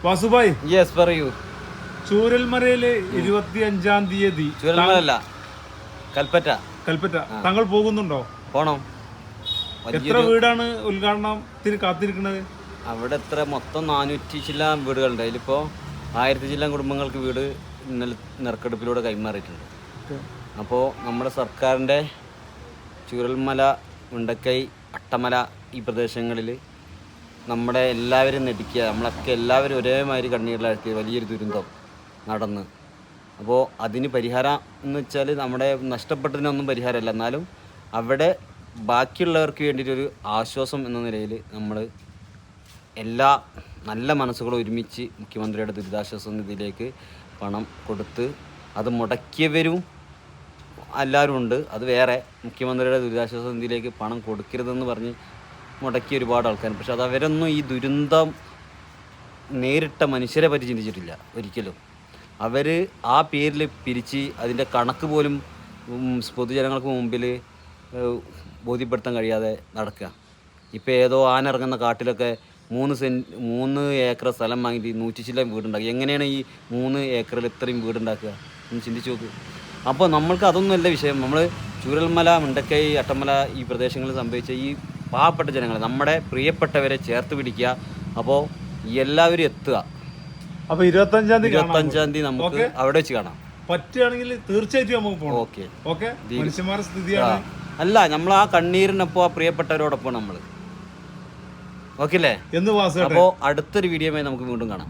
വാസുഭായ്, yes പറയൂ. ചൂരൽമലയില് 25-ാം തീയതി ചൂരൽമല കൽപ്പറ്റ താങ്കൾ പോകുന്നുണ്ടോ? പോണം. എത്ര വീടാണ് ഉദ്ഘാടനത്തിന് കാത്തിരിക്കുന്നത്? അവിടെ എത്ര മൊത്തം 400 ചില്ലാൻ വീടുകളുണ്ട്. അതിലിപ്പോൾ 1000 ചില്ലാൻ കുടുംബങ്ങൾക്ക് വീട് നറുക്കെടുപ്പിലൂടെ കൈമാറിയിട്ടുണ്ട്. അപ്പോൾ നമ്മുടെ സർക്കാരിൻ്റെ ചൂരൽമല, മുണ്ടക്കൈ, അട്ടമല ഈ പ്രദേശങ്ങളിൽ നമ്മുടെ എല്ലാവരും നെടിക്കുക, നമ്മളൊക്കെ എല്ലാവരും ഒരേമാതിരി കണ്ണീരിലാഴ്ത്തിയ വലിയൊരു ദുരന്തം നടന്ന്. അപ്പോൾ അതിന് പരിഹാരം എന്ന് വെച്ചാൽ നമ്മുടെ നഷ്ടപ്പെട്ടതിനൊന്നും പരിഹാരമല്ല, എന്നാലും അവിടെ ബാക്കിയുള്ളവർക്ക് വേണ്ടിയിട്ടൊരു ആശ്വാസം എന്ന നിലയിൽ നമ്മൾ എല്ലാ നല്ല മനസ്സുകളും ഒരുമിച്ച് മുഖ്യമന്ത്രിയുടെ ദുരിതാശ്വാസ നിധിയിലേക്ക് പണം കൊടുത്ത്, അത് മുടക്കിയവരും എല്ലാവരും ഉണ്ട്. അത് വേറെ, മുഖ്യമന്ത്രിയുടെ ദുരിതാശ്വാസ നിധിയിലേക്ക് പണം കൊടുക്കരുതെന്ന് പറഞ്ഞ് മുടക്കിയ ഒരുപാട് ആൾക്കാർ. പക്ഷെ അത് അവരൊന്നും ഈ ദുരന്തം നേരിട്ട മനുഷ്യരെ പറ്റി ചിന്തിച്ചിട്ടില്ല ഒരിക്കലും. അവർ ആ പേരിൽ പിരിച്ച് അതിൻ്റെ കണക്ക് പോലും പൊതുജനങ്ങൾക്ക് മുമ്പിൽ ബോധ്യപ്പെടുത്താൻ കഴിയാതെ നടക്കുക. ഇപ്പോൾ ഏതോ ആന ഇറങ്ങുന്ന കാട്ടിലൊക്കെ 3 ഏക്കർ സ്ഥലം വാങ്ങിയിട്ട് 100 ചില്ലം വീടുണ്ടാക്കുക. എങ്ങനെയാണ് ഈ 3 ഏക്കറിൽ ഇത്രയും വീടുണ്ടാക്കുക എന്ന് ചിന്തിച്ച് നോക്ക്. അപ്പോൾ നമ്മൾക്ക് അതൊന്നുമല്ല വിഷയം. നമ്മൾ ചൂരൽമല, മുണ്ടക്കൈ, അട്ടമല ഈ പ്രദേശങ്ങളിൽ സംഭവിച്ച ഈ പാവപ്പെട്ട ജനങ്ങളെ, നമ്മുടെ പ്രിയപ്പെട്ടവരെ ചേർത്ത് പിടിക്കുക. അപ്പോൾ എല്ലാവരും എത്തുക. അപ്പോൾ 25-ാം തീയതി നമുക്ക് അവിടെ വെച്ച് കാണാം. പറ്റുകയാണെങ്കിൽ തീർച്ചയായിട്ടും നമുക്ക് പോകണം. ഓക്കെ. മനുഷ്യന്മാരുടെ സ്ഥിതിയാണ്. അല്ല, നമ്മൾ ആ കണ്ണീരിനൊപ്പം ആ പ്രിയപ്പെട്ടവരോടൊപ്പം നമ്മൾ ഓക്കെ അല്ലേ? എന്ന് വാസ. അപ്പോൾ അടുത്തൊരു വീഡിയോയുമായി നമുക്ക് വീണ്ടും കാണാം.